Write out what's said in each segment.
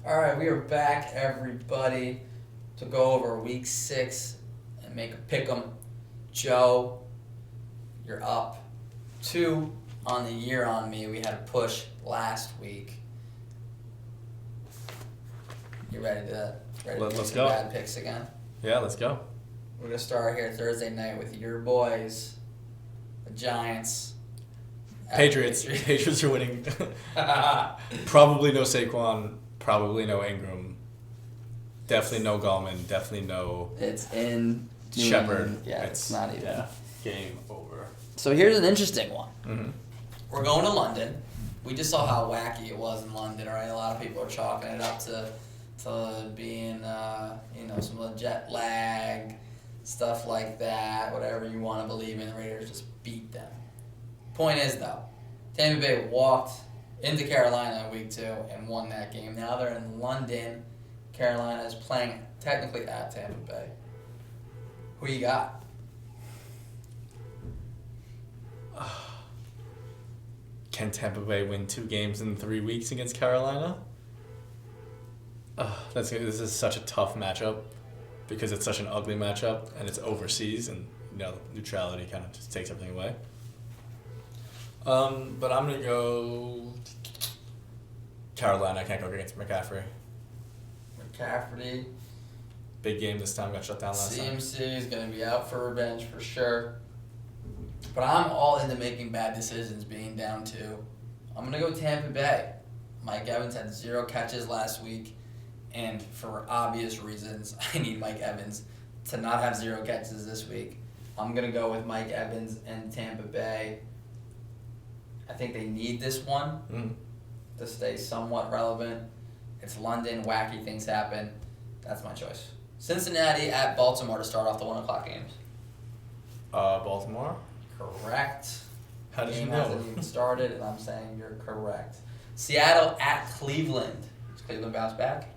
All right, we are back, everybody, to go over week 6 and make a Pickem. Joe, you're up 2 on the year on me. We had a push last week. You ready to Let's make some go. bad picks again? Yeah, let's go. We're going to start here Thursday night with your boys, the Giants. Patriots. Patriots are winning. Probably no Saquon. Probably no Ingram. Definitely no Gallman. Definitely no It's in New Shepard. England. Yeah, it's not even. Yeah, game over. So here's an interesting one. Mm-hmm. We're going to London. We just saw how wacky it was in London, right? A lot of people are chalking it up to being, some of the jet lag, stuff like that. Whatever you want to believe in, the Raiders just beat them. Point is, though, Tampa Bay walked into Carolina in week 2 and won that game. Now they're in London. Carolina is playing technically at Tampa Bay. Who you got? Can Tampa Bay win 2 games in 3 weeks against Carolina? This is such a tough matchup because it's such an ugly matchup and it's overseas and neutrality kind of just takes everything away. But I'm gonna go Carolina. I can't go against McCaffrey. McCaffrey. Big game this time. Got shut down last time. CMC is going to be out for revenge for sure. But I'm all into making bad decisions being down 2. I'm going to go Tampa Bay. Mike Evans had 0 catches last week. And for obvious reasons, I need Mike Evans to not have 0 catches this week. I'm going to go with Mike Evans and Tampa Bay. I think they need this one to stay somewhat relevant. It's London. Wacky things happen. That's my choice. Cincinnati at Baltimore to start off the 1 o'clock games. Baltimore? Correct. How did you Game know? hasn't even started, and I'm saying you're correct. Seattle at Cleveland. Does Cleveland bounce back?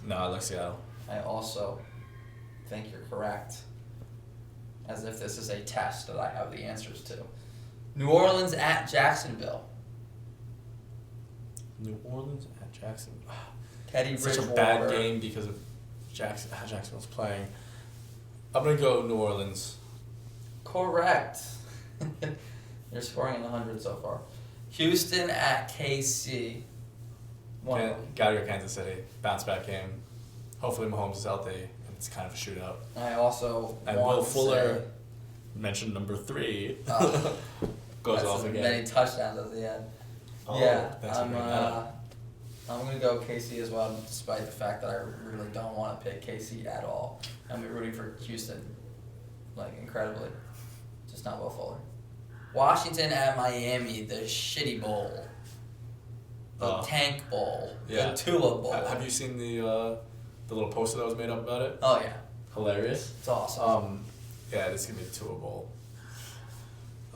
No, I like Seattle. I also think you're correct. As if this is a test that I have the answers to. New Orleans at Jacksonville. New Orleans at Jacksonville. Teddy Such Bridgewater. a bad game because of how Jacksonville's playing. I'm going to go New Orleans. Correct. You're scoring in the 100 so far. Houston at KC. Gotta go Kansas City. Bounce back game. Hopefully Mahomes is healthy and it's kind of a shootout. I also And Will Fuller, mentioned number 3, goes off again. Many touchdowns as he had. Oh, Yeah, thanks for bringing that up. I'm going to go KC as well, despite the fact that I really don't want to pick KC at all. I'm rooting for Houston, incredibly. Just not Will Fuller. Washington at Miami, the shitty bowl. The tank bowl. Yeah. The Tua bowl. Have you seen the little poster that was made up about it? Oh, yeah. Hilarious. It's awesome. Yeah, this is going to be the Tua bowl.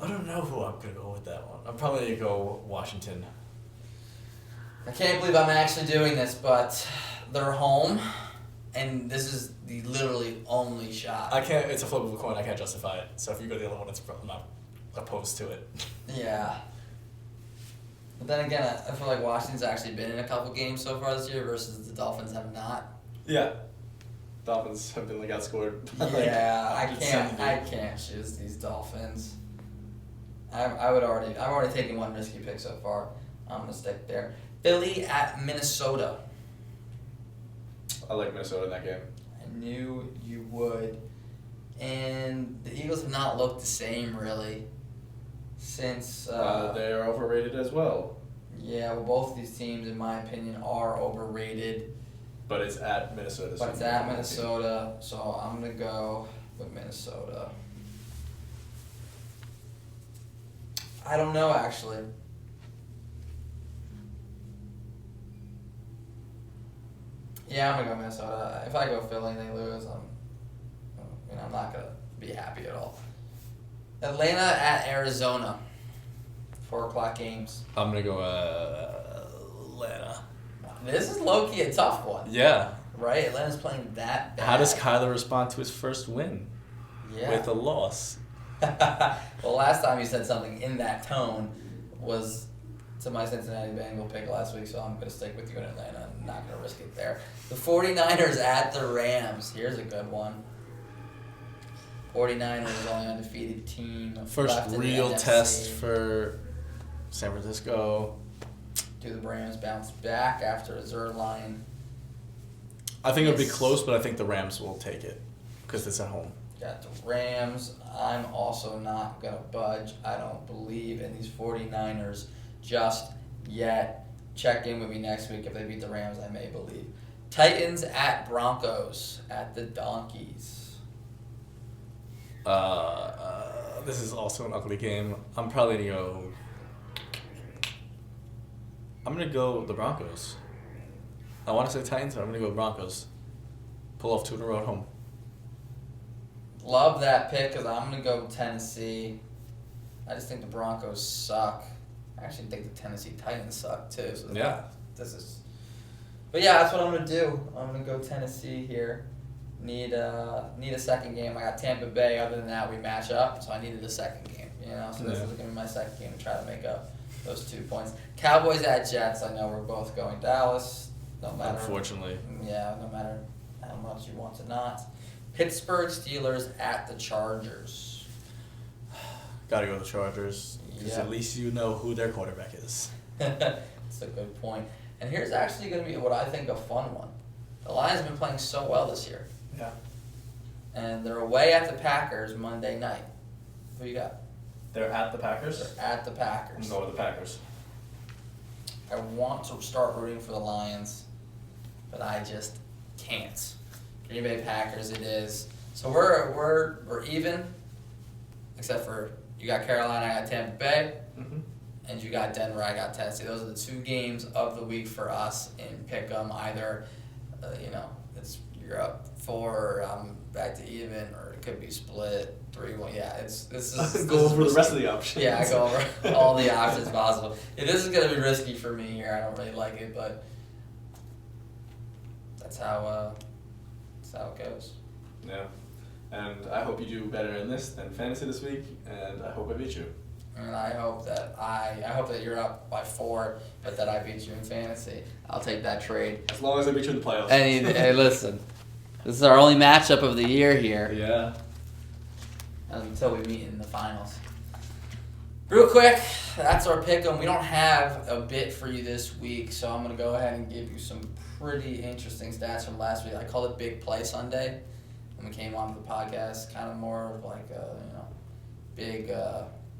I don't know who I'm going to go with that one. I'm probably going to go Washington. I can't believe I'm actually doing this, but they're home, and this is the literally only shot. It's a flip of a coin. I can't justify it. So if you go the other one, I'm not opposed to it. Yeah. But then again, I feel like Washington's actually been in a couple games so far this year versus the Dolphins have not. Yeah. Dolphins have been outscored. Yeah, I can't choose these Dolphins. I've already taken one risky pick so far. I'm gonna stick there. Philly at Minnesota. I like Minnesota in that game. I knew you would. And the Eagles have not looked the same really since. They are overrated as well. Yeah, well, both of these teams, in my opinion, are overrated. But it's at Minnesota. But it's at Minnesota, so I'm going to go with Minnesota. I don't know, actually. Yeah, I'm going to go Minnesota. If I go Philly and they lose, I'm not going to be happy at all. Atlanta at Arizona. 4 o'clock games. I'm going to go Atlanta. This is low-key a tough one. Yeah. Right? Atlanta's playing that bad. How does Kyler respond to his first win? Yeah. With a loss. Well, last time you said something in that tone was to my Cincinnati Bengal pick last week, so I'm going to stick with you in Atlanta. I'm not going to risk it there. The 49ers at the Rams. Here's a good one. 49ers, only undefeated team. First left in the real NFC. test for San Francisco. Do the Rams bounce back after a Zerline? I think it'll be close, but I think the Rams will take it because it's at home. Got the Rams. I'm also not going to budge. I don't believe in these 49ers just yet. Check in with me next week. If they beat the Rams, I may believe. Titans at Broncos at the Donkeys. This is also an ugly game. I'm probably going to go... I'm going to go the Broncos. I want to say Titans, but I'm going to go Broncos. Pull off 2 in a row at home. Love that pick because I'm going to go Tennessee. I just think the Broncos suck. I actually think the Tennessee Titans suck too. So Yeah. But yeah, that's what I'm going to do. I'm going to go Tennessee here. Need a second game. I got Tampa Bay. Other than that, we match up. So I needed a second game. So this is going to be my second game to try to make up those 2 points. Cowboys at Jets. I know we're both going Dallas. No matter. Unfortunately. Yeah, no matter how much you want to not. Pittsburgh Steelers at the Chargers. Gotta go the Chargers. Because at least you know who their quarterback is. That's a good point. And here's actually going to be what I think a fun one. The Lions have been playing so well this year. Yeah. And they're away at the Packers Monday night. Who you got? They're at the Packers? They're at the Packers. I'm going with the Packers. I want to start rooting for the Lions, but I just can't. Green Bay Packers it is. So we're even, except for you got Carolina, I got Tampa Bay, and you got Denver, I got Tennessee. Those are the 2 games of the week for us in Pickem. Either, you're up 4, or I'm back to even, or it could be split 3-1. Yeah, this is go over the rest of the options. Yeah, I go over all the options possible. Yeah, this is gonna be risky for me here. I don't really like it, but that's how it goes. Yeah. And I hope you do better in this than fantasy this week, and I hope I beat you. And I hope that you're up by 4, but that I beat you in fantasy. I'll take that trade. As long as I beat you in the playoffs. Hey, listen, this is our only matchup of the year here. Yeah. Until we meet in the finals. Real quick, that's our pick 'em. We don't have a bit for you this week, so I'm gonna go ahead and give you some pretty interesting stats from last week. I called it Big Play Sunday when we came on the podcast. Kind of more of like a big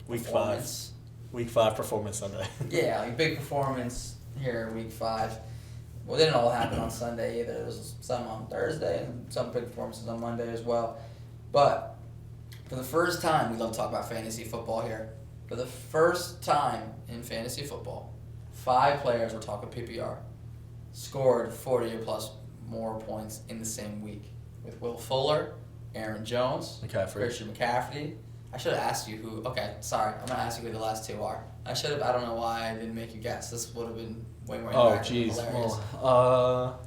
Week performance. 5. Week 5 performance Sunday. Yeah, like big performance here week 5. Well, it didn't all happen on Sunday either. There was some on Thursday and some big performances on Monday as well. But for the first time, we love to talk about fantasy football here. For the first time in fantasy football, 5 players, we're talking PPR, scored 40 or plus more points in the same week. With Will Fuller, Aaron Jones, Christian McCaffrey. I should have asked you who. Okay, sorry. I'm going to ask you who the last 2 are. I should have. I don't know why I didn't make you guess. This would have been way more interactive and hilarious. Well,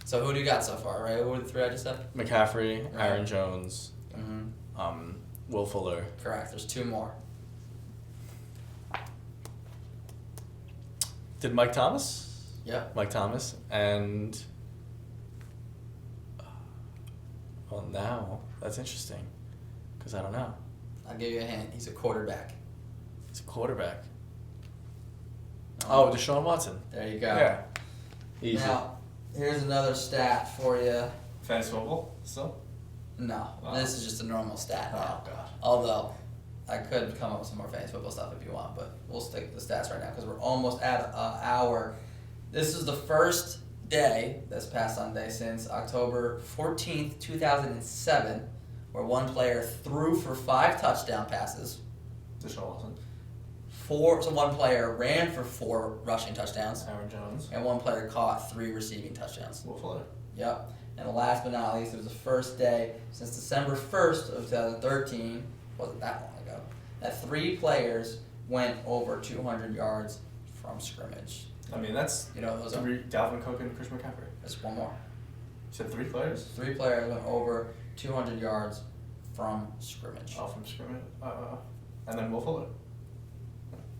so who do you got so far, right? Who were the 3 I just said? McCaffrey, Right. Aaron Jones, Will Fuller. Correct. There's 2 more. Did Mike Thomas? Yep. Mike Thomas. And... Well, now, that's interesting. Because I don't know. I'll give you a hint. He's a quarterback. He's a quarterback. Oh, Deshaun Watson. There you go. Yeah. Easy. Now, here's another stat for you. Fantasy football still? No, this is just a normal stat now. Oh, God. Although, I could come up with some more fantasy football stuff if you want, but we'll stick to the stats right now because we're almost at an hour. This is the first day, this past Sunday, since October 14th, 2007, where one player threw for 5 touchdown passes. Deshaun Watson. So one player ran for 4 rushing touchdowns. Aaron Jones. And one player caught 3 receiving touchdowns. Will Fuller. Yep. And last but not least, it was the first day since December 1st of 2013, wasn't that long ago, that 3 players went over 200 yards from scrimmage. I mean, that's Those are. Dalvin Cook and Christian McCaffrey. There's one more. You said 3 players? 3 players went over 200 yards from scrimmage. Oh, from scrimmage. And then Will Fuller.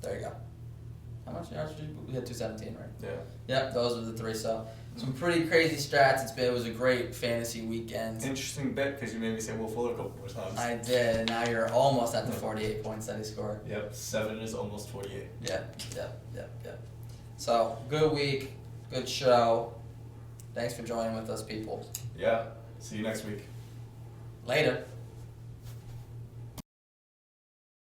There you go. How much yards did we had 217, right? Yeah. Yep, those are the three. So some pretty crazy strats. It was a great fantasy weekend. Interesting bet because you made me say Will Fuller a couple more times. I did, and now you're almost at the 48 points that he scored. Yep, 7 is almost 48. Yep. So good week, good show. Thanks for joining with us, people. Yeah. See you next week. Later.